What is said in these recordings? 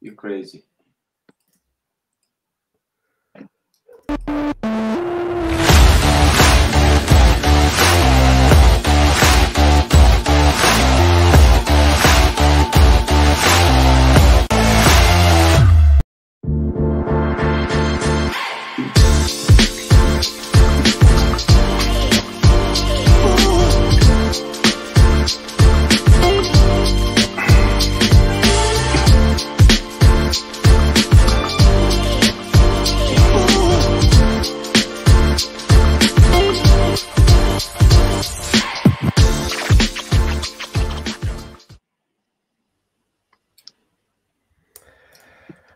You're crazy.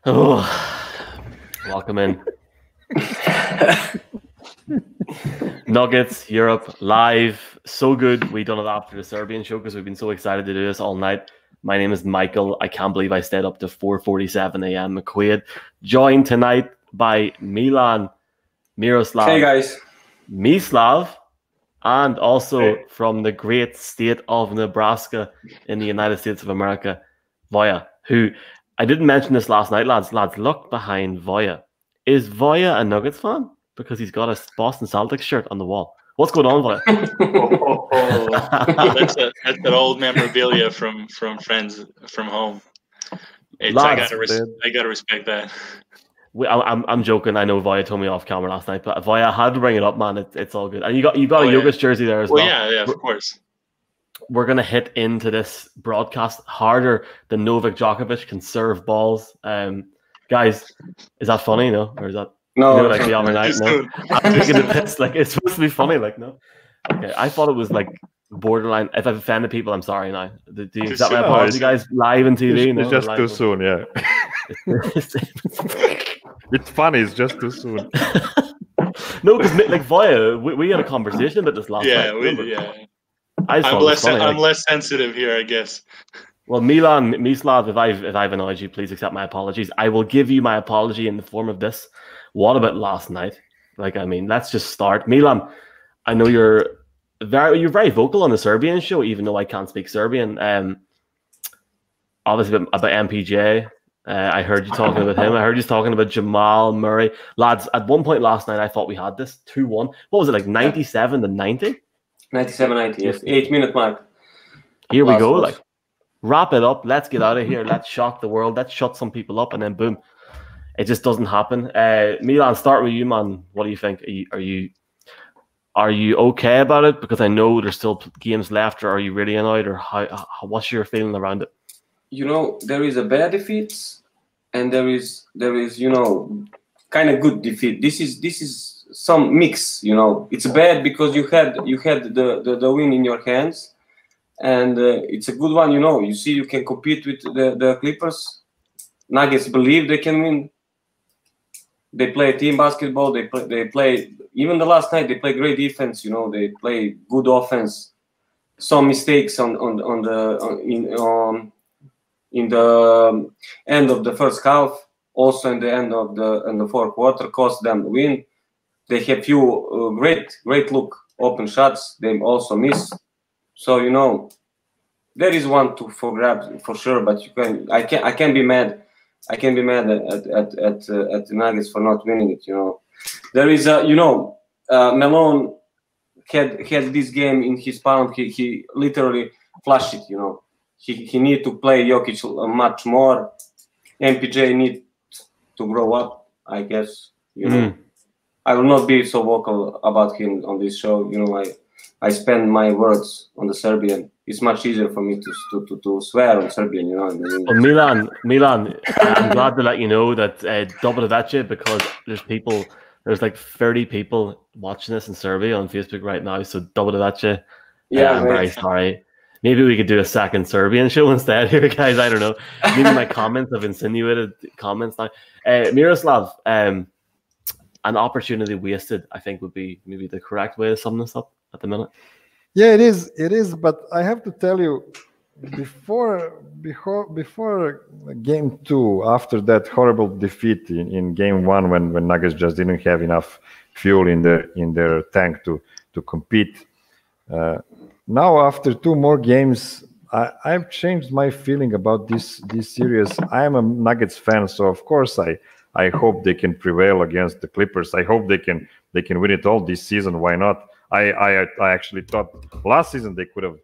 Oh, welcome in. Nuggets, Europe, live. So good. We done it after the Serbian show because we've been so excited to do this all night. My name is Michael. I can't believe I stayed up to 4:47 a.m. McQuaid. Joined tonight by Milan, Miroslav, Hey guys, Mislav, and also from the great state of Nebraska in the United States of America, Voya, who I didn't mention this last night, lads. Lads, look behind Voya. Is Voya a Nuggets fan? Because he's got a Boston Celtics shirt on the wall. What's going on, Voya? That's that old memorabilia from friends from home. Lads, I gotta respect that. I'm joking. I know Voya told me off camera last night, but Voya, I had to bring it up, man. It's all good. And you got a Jokic jersey there as well. Yeah, of course. We're gonna hit into this broadcast harder than Novak Djokovic can serve balls. Guys, is that funny? No, or is that like the other night? No, I'm taking the piss. Like it's supposed to be funny. Like no. Okay, I thought it was like borderline. If I've offended people, I'm sorry. Now, do you accept my apology, guys? Live on TV. It's just too soon. Yeah. It's funny. It's just too soon. No, because like Voya, we had a conversation about this last night. Yeah. I'm less sensitive here, I guess. Well, Mislav, if I've annoyed you, please accept my apologies. I will give you my apology in the form of this. What about last night? Like, I mean, let's just start. Milan, I know you're very vocal on the Serbian show, even though I can't speak Serbian. Obviously about MPJ. I heard you talking about him. I heard you talking about Jamal Murray. Lads, at one point last night, I thought we had this 2-1. What was it, like 97 to 90? 97-90, yes. 8-minute mark. Here we go. Like, wrap it up. Let's get out of here. Let's shock the world. Let's shut some people up, and then boom, it just doesn't happen. Milan, start with you, man. What do you think? Are you okay about it? Because I know there's still games left. Or are you really annoyed? Or what's your feeling around it? You know, there is a bad defeat, and there is kind of good defeat. This is some mix. It's bad because you had the win in your hands, and it's a good one. You see, you can compete with the Clippers. Nuggets believe they can win. They play team basketball. They play even the last night. They play great defense. They play good offense. Some mistakes in the end of the first half, also in the end of the fourth quarter, cost them the win. They have few great look open shots. They also miss. So there is one for grabs for sure. But I can't be mad. I can't be mad at the Nuggets for not winning it. There is Malone had this game in his palm. He literally flushed it. He need to play Jokic much more. MPJ need to grow up, I guess. I will not be so vocal about him on this show. I spend my words on the Serbian. It's much easier for me to swear on Serbian. Well, Milan, I'm glad to let you know that double Veche, because there's like 30 people watching this in Serbia on Facebook right now. So double Veche. Yeah, I'm very sorry. Maybe we could do a second Serbian show instead here, guys. I don't know. Maybe my comments have insinuated comments now. Miroslav, an opportunity wasted, I think, would be maybe the correct way to sum this up at the minute. Yeah, it is. But I have to tell you, before game 2, after that horrible defeat in game 1, when Nuggets just didn't have enough fuel in their tank to compete. Now, after 2 more games, I've changed my feeling about this series. I am a Nuggets fan, so of course I hope they can prevail against the Clippers. I hope they can win it all this season. Why not? I actually thought last season they could have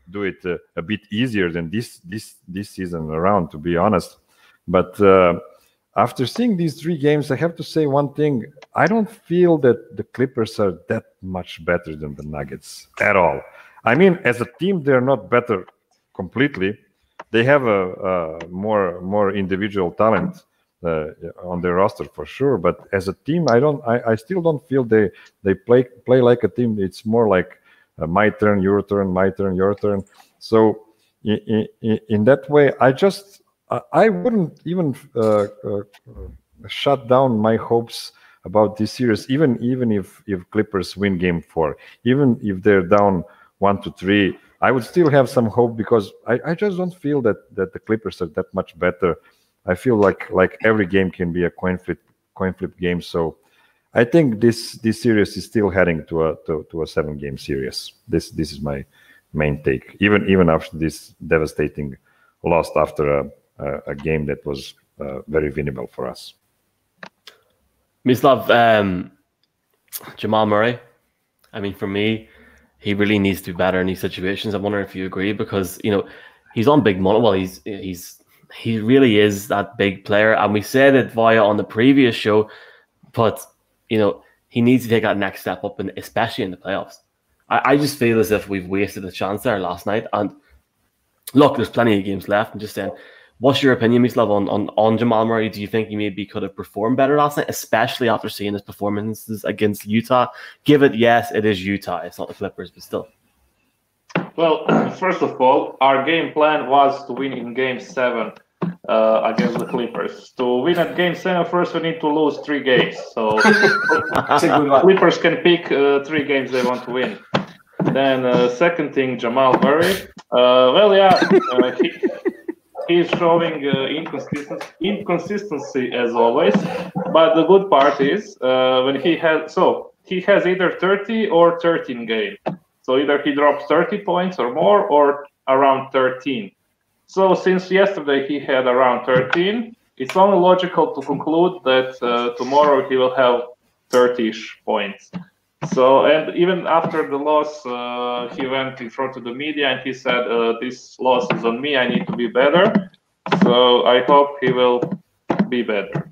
do it a bit easier than this season around, to be honest. But after seeing these 3 games, I have to say one thing. I don't feel that the Clippers are that much better than the Nuggets at all. I mean, as a team, they're not better completely. They have a more individual talent on their roster for sure. But as a team, I still don't feel they play like a team. It's more like my turn, your turn, my turn, your turn. So in that way, I wouldn't even shut down my hopes about this series, even if Clippers win Game 4, even if they're down 1-3, I would still have some hope, because I just don't feel that the Clippers are that much better. I feel like every game can be a coin flip game. So I think this series is still heading to a 7-game series. This is my main take, even after this devastating loss after a game that was very winnable for us. Mislav, Jamal Murray. I mean, for me, he really needs to be better in these situations. I wonder if you agree, because he's on big money. Well, he really is that big player, and we said it via on the previous show. But he needs to take that next step up, and especially in the playoffs. I just feel as if we've wasted a chance there last night. And look, there's plenty of games left. I'm just saying, what's your opinion, Mislav, on Jamal Murray? Do you think he maybe could have performed better last night, especially after seeing his performances against Utah? Yes, it is Utah. It's not the Clippers, but still. Well, first of all, our game plan was to win in Game 7 against the Clippers. To win at Game 7, first we need to lose 3 games. So Clippers can pick 3 games they want to win. Then second thing, Jamal Murray. He's showing inconsistency as always. But the good part is when he has either 30 or 13 game. So either he drops 30 points or more, or around 13. So since yesterday he had around 13, it's only logical to conclude that tomorrow he will have 30-ish points. So, and even after the loss, he went in front of the media and he said, this loss is on me, I need to be better. So I hope he will be better.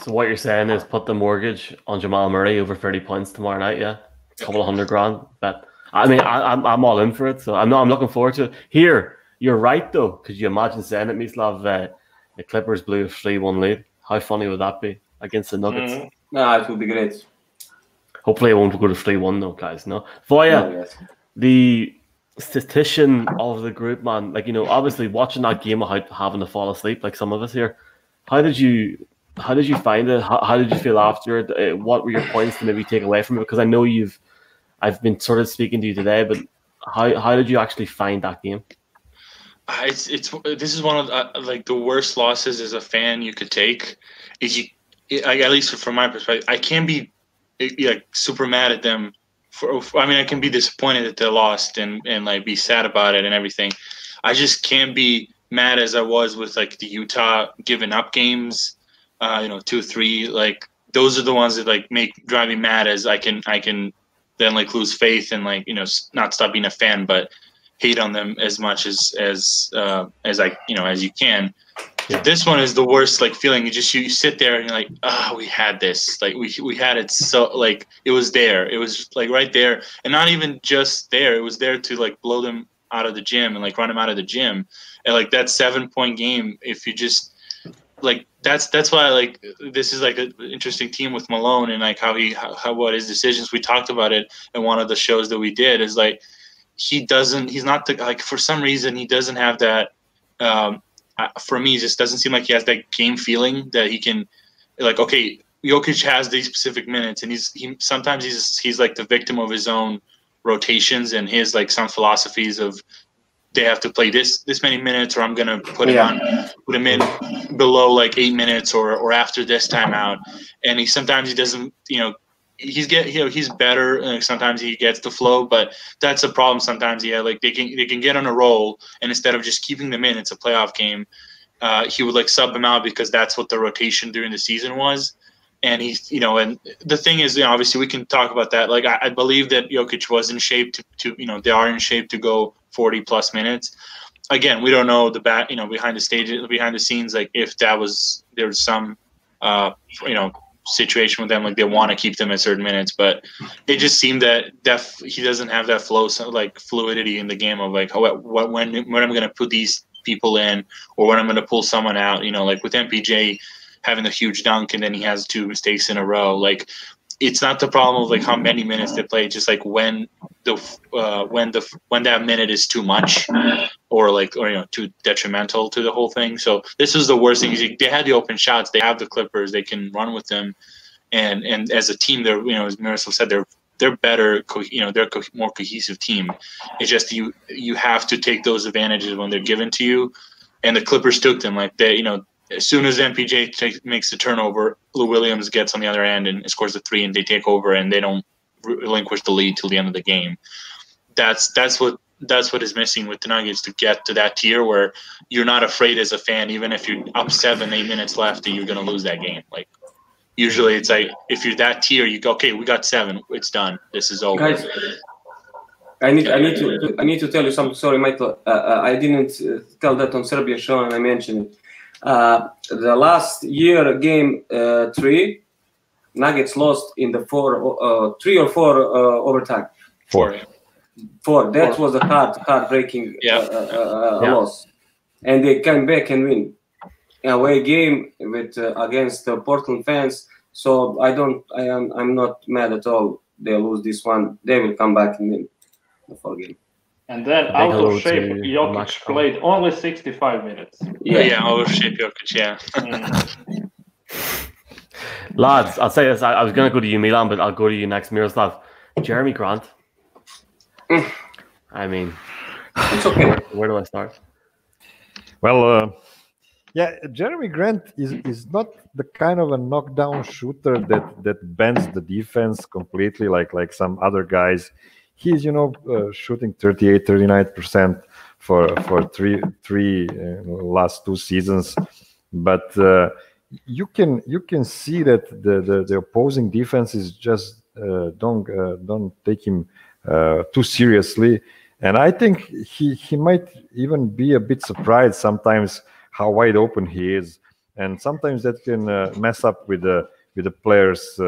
So what you're saying is put the mortgage on Jamal Murray over 30 points tomorrow night, yeah? A couple of $100,000. But I mean, I'm all in for it. So I'm looking forward to it. Here, you're right though. Could you imagine saying it, Mislav? The Clippers blew a 3-1 lead. How funny would that be against the Nuggets? Mm-hmm. No, it would be great. Hopefully, it won't go to 3-1 though, guys. No, Voya, the statistician of the group, man. Obviously watching that game without having to fall asleep, like some of us here. How did you find it? How did you feel after it? What were your points to maybe take away from it? Because I know I've been sort of speaking to you today, but how did you actually find that game? This is one of the worst losses as a fan you could take. At least from my perspective, I can't be super mad at them. I can be disappointed that they lost and be sad about it and everything. I just can't be mad as I was with the Utah giving up games, 2-3. Those are the ones that drive me mad, as I can then lose faith and not stop being a fan, but hate on them as much as you can. Yeah. This one is the worst feeling. You sit there and you're like, we had this. We had it, so it was there. It was right there, and not even just there. It was there to blow them out of the gym and run them out of the gym. And that 7-point game, if you just that's why this is an interesting team with Malone and what his decisions. We talked about it in one of the shows that we did. Is he's not for some reason he doesn't have that. For me, it just doesn't seem like he has that game feeling that he can, okay, Jokic has these specific minutes, and sometimes he's the victim of his own rotations and his some philosophies of they have to play this many minutes, or I'm gonna put him in below 8 minutes or after this timeout, and sometimes he doesn't he's better. Sometimes he gets the flow, but that's a problem. Sometimes, like they can get on a roll, and instead of just keeping them in, it's a playoff game. He would like sub them out because that's what the rotation during the season was. And he's, and the thing is, obviously we can talk about that. Like I believe that Jokic was in shape to they are in shape to go 40 plus minutes. Again, we don't know behind the scenes, like if there was some, situation with them, like they want to keep them at certain minutes, but it just seemed that he doesn't have that flow, like fluidity in the game of like when I'm going to put these people in or when I'm going to pull someone out, like with MPJ having a huge dunk and then he has 2 mistakes in a row. Like it's not the problem of like how many minutes they play, just like when that minute is too much or too detrimental to the whole thing. So this is the worst thing. Is they had the open shots, they have the Clippers, they can run with them, and as a team, they're as Miroslav said, they're better. They're a more cohesive team. It's just you have to take those advantages when they're given to you, and the Clippers took them. Like they, as soon as MPJ makes the turnover, Lou Williams gets on the other end and scores a 3, and they take over, and they don't relinquish the lead till the end of the game. That's what is missing with the Nuggets to get to that tier where you're not afraid as a fan, even if you're up 7-8 minutes left, and you're going to lose that game. Like usually, it's like if you're that tier, you go, okay, we got 7, it's done, this is over. Guys, I need to tell you something. Sorry, Michael. I didn't tell that on Serbia show, and I mentioned it. The last year game 3, Nuggets lost in the 3 or 4 overtime. 4. That was a heartbreaking loss, and they came back and win away game with against the Portland fans. So I'm not mad at all. They lose this one. They will come back and win the 4 game. And then out of shape, Jokic played only 65 minutes. Yeah, out of shape Jokic, yeah. Lads, I'll say this. I was going to go to you, Milan, but I'll go to you next, Miroslav. Jeremy Grant. I mean, it's okay. Where do I start? Well, Jeremy Grant is not the kind of a knockdown shooter that bends the defense completely like some other guys. He's shooting 38-39% for three last 2 seasons, but you can see that the opposing defenses just don't take him too seriously, and I think he might even be a bit surprised sometimes how wide open he is, and sometimes that can mess up with the players'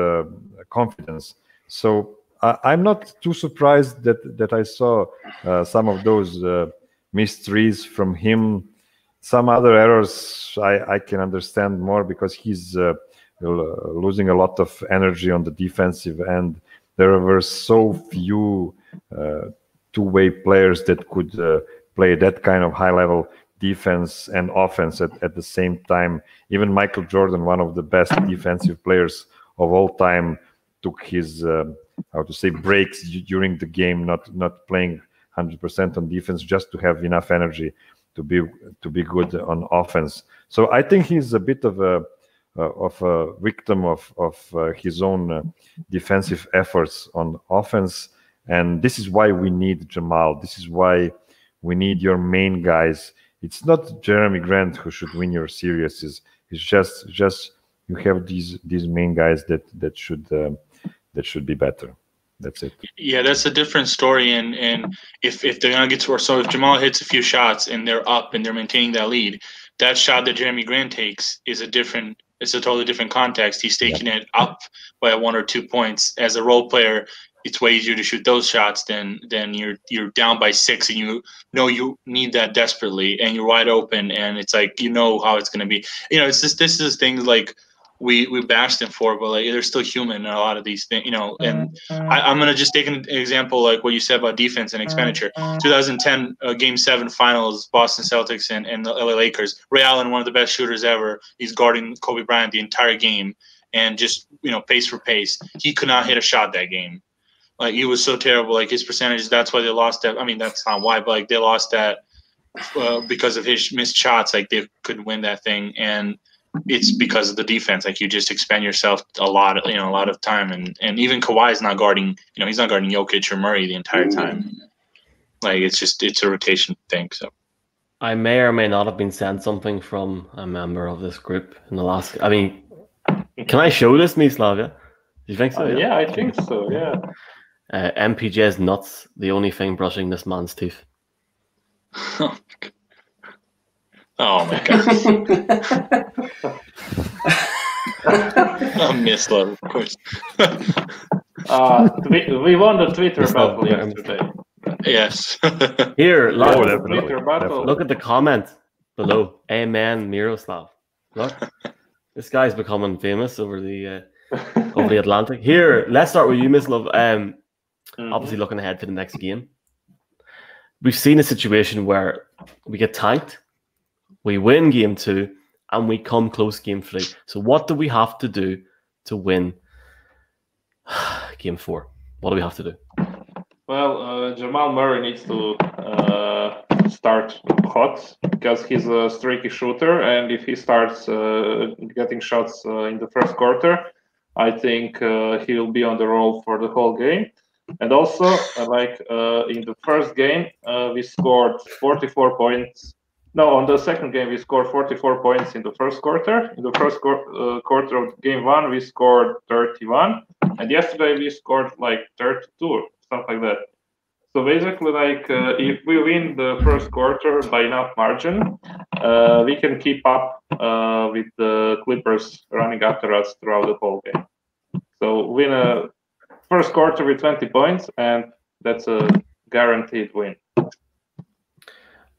confidence. So I'm not too surprised that I saw some of those missed threes from him. Some other errors I can understand more because he's losing a lot of energy on the defensive end. There were so few two-way players that could play that kind of high-level defense and offense at the same time. Even Michael Jordan, one of the best defensive players of all time, took his breaks during the game, not playing 100% on defense, just to have enough energy to be good on offense. So I think he's a bit of a victim of his own defensive efforts on offense, and this is why we need Jamal. This is why we need your main guys. It's not Jeremy Grant who should win your series. It's just you have these main guys that should be better. That's it. Yeah, that's a different story. And if the Nuggets were if Jamal hits a few shots and they're up and they're maintaining that lead, that shot that Jeremy Grant takes is it's a totally different context. He's taking it up by 1 or 2 points. As a role player, it's way easier to shoot those shots than you're down by 6 and you know you need that desperately and you're wide open and it's like how it's going to be. It's just this is things like we bashed him for, but like they're still human in a lot of these things, and I'm gonna just take an example like what you said about defense and expenditure. 2010 Game 7 Finals, Boston Celtics and the LA Lakers. Ray Allen, one of the best shooters ever, he's guarding Kobe Bryant the entire game and just pace for pace. He could not hit a shot that game. Like he was so terrible. Like his percentages, that's why they lost that. I mean, that's not why, but like they lost that because of his missed shots. Like they couldn't win that thing and. it's because of the defense. Like, you just expend yourself a lot of time, and even Kawhi's not guarding. He's not guarding Jokic or Murray the entire time. Like, it's a rotation thing. So I may or may not have been sent something from a member of this group in the last. I mean, can I show this, Mislav? Yeah? Do you think so? Yeah, I think so. Yeah. MPJ's nuts. The only thing brushing this man's teeth. Oh my god. I miss love, of course. We won the Twitter battle yesterday. Yes. Here, Twitter battle. look at the comment below. Amen, Miroslav. Look, this guy's becoming famous over the Atlantic. Here, let's start with you, Miss Love. Obviously, looking ahead to the next game, we've seen a situation where we get tanked, we win game 2, and we come close game 3. So, what do we have to do to win game 4? What do we have to do? Well, Jamal Murray needs to start hot because he's a streaky shooter, and if he starts getting shots in the first quarter, I think he will be on the roll for the whole game. And also, in the first game, we scored 44 points. No, on the second game, we scored 44 points in the first quarter. In the first quarter of game 1, we scored 31. And yesterday, we scored 32, something like that. So basically, if we win the first quarter by enough margin, we can keep up with the Clippers running after us throughout the whole game. So win a first quarter with 20 points, and that's a guaranteed win.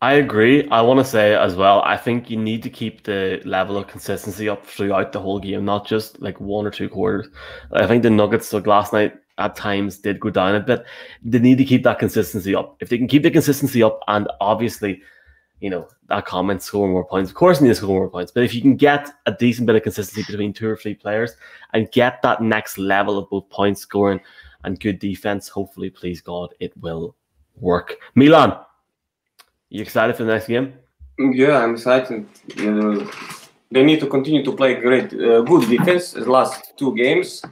I agree. I want to say as well, I think you need to keep the level of consistency up throughout the whole game, not just 1 or 2 quarters. I think the Nuggets last night at times did go down a bit. They need to keep that consistency up. If they can keep the consistency up, and obviously, that comment, scoring more points, of course, they need to score more points. But if you can get a decent bit of consistency between 2 or 3 players and get that next level of both point scoring and good defense, hopefully, please God, it will work. Milan, you excited for the next game? Yeah, I'm excited. They need to continue to play good defense as last 2 games.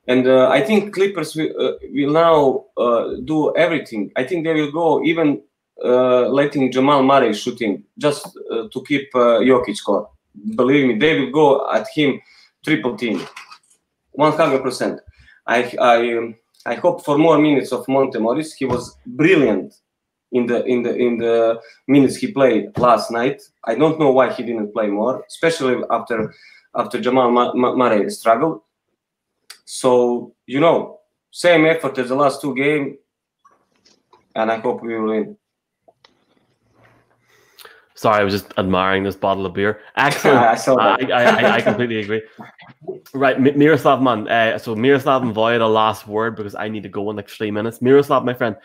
And I think Clippers will now do everything. I think they will go even letting Jamal Murray shooting just to keep Jokic score. Believe me, they will go at him triple team, 100%. I hope for more minutes of Monte Morris. He was brilliant in the minutes he played last night. I don't know why he didn't play more, especially after Jamal Murray struggled. So, same effort as the last 2 games, and I hope we will win. Sorry, I was just admiring this bottle of beer. Excellent. I saw that. I completely agree. Right, Miroslav, man. So Miroslav and Voya, the last word, because I need to go in 3 minutes. Miroslav, my friend,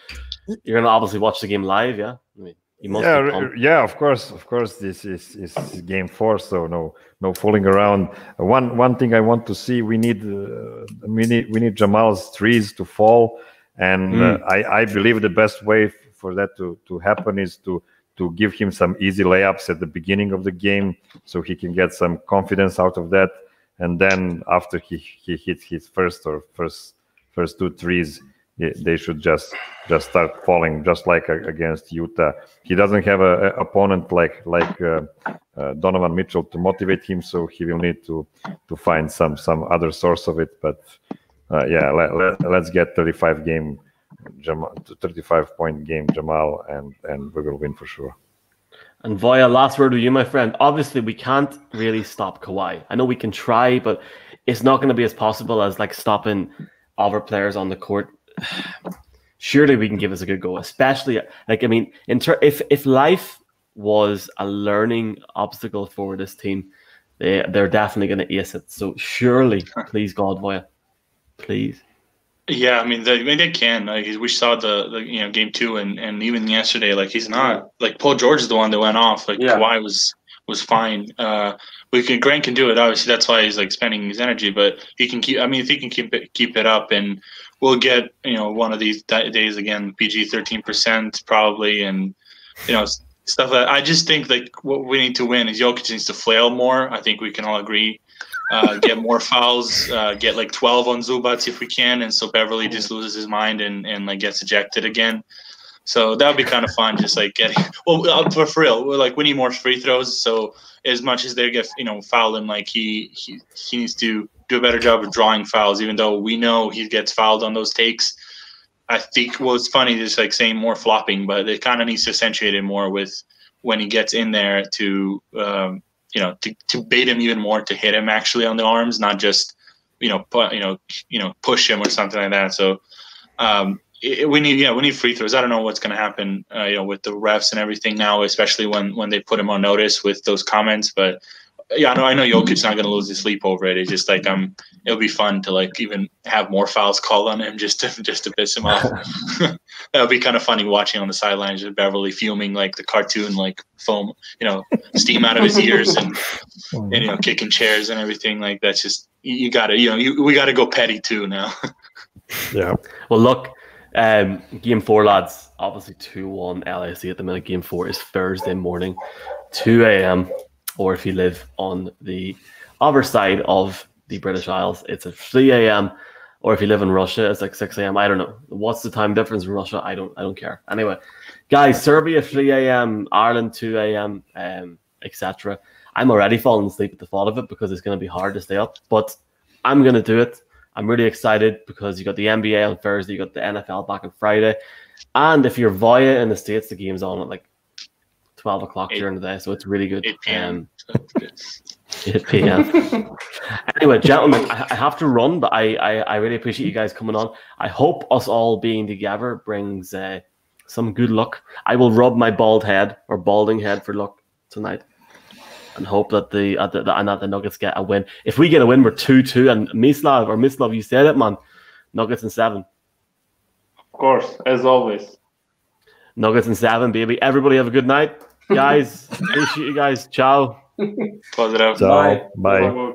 you're going to obviously watch the game live, yeah? I mean, you must of course. Of course, this is game 4, so no fooling around. One thing I want to see, we need Jamal's threes to fall, and I believe the best way for that to happen is to give him some easy layups at the beginning of the game, so he can get some confidence out of that, and then after he hits his first 2 threes, they should just start falling, just like against Utah. He doesn't have an opponent like Donovan Mitchell to motivate him, so he will need to find some other source of it. But let's get 35 point game Jamal, and we will win for sure. And Voya, last word with you, my friend. Obviously, we can't really stop Kawhi. I know we can try, but it's not going to be as possible as stopping other players on the court. Surely we can give us a good go, especially if life was a learning obstacle for this team, they're definitely going to ace it. So surely, please God, Voya, please. Yeah, I mean they can. We saw the game 2 and even yesterday. He's not Paul George is the one that went off. Kawhi was fine. Grant can do it. Obviously, that's why he's spending his energy. But he can keep. I mean, if he can keep it up, and we'll get one of these days again, PG 13% probably, and stuff. I just think like what we need to win is Jokic needs to flail more. I think we can all agree. Get more fouls, get like 12 on Zubac if we can, and so Beverly just loses his mind and like gets ejected again. So that would be kind of fun, just like getting for real. We need more free throws. So as much as they get fouled, and like he needs to do a better job of drawing fouls, even though we know he gets fouled on those takes. I think it's funny just like saying more flopping, but it kind of needs to accentuate it more with when he gets in there to to bait him even more, to hit him actually on the arms, not just push him or something like that. So we need free throws. I don't know what's going to happen with the refs and everything now, especially when they put him on notice with those comments. But yeah, I know Jokic's not going to lose his sleep over it. It's just like it'll be fun to like even have more fouls called on him just to piss him off. That would be kind of funny watching on the sidelines with Beverly fuming like the cartoon, like foam, steam out of his ears and kicking chairs and everything. Like that's just we got to go petty too now. Yeah. Well, look, game 4, lads. Obviously 2-1 LAC at the minute. Game 4 is Thursday morning, 2 a.m. Or if you live on the other side of the British Isles, it's at 3 a.m. Or if you live in Russia, it's like 6 a.m. I don't know. What's the time difference in Russia? I don't care. Anyway, guys, Serbia 3 a.m., Ireland 2 a.m., etc. I'm already falling asleep at the thought of it because it's going to be hard to stay up. But I'm going to do it. I'm really excited because you got the NBA on Thursday, you got the NFL back on Friday. And if you're via in the States, the game's on at like 12 o'clock during the day, so it's really good. 8 p.m. 8 p.m. Anyway, gentlemen, I have to run, but I really appreciate you guys coming on. I hope us all being together brings some good luck. I will rub my balding head for luck tonight and hope that the Nuggets get a win. If we get a win, we're 2-2. And Mislav, you said it, man. Nuggets in 7. Of course, as always. Nuggets in 7, baby. Everybody have a good night. Guys, appreciate you guys. Ciao. Close it out. Ciao. Bye. Bye.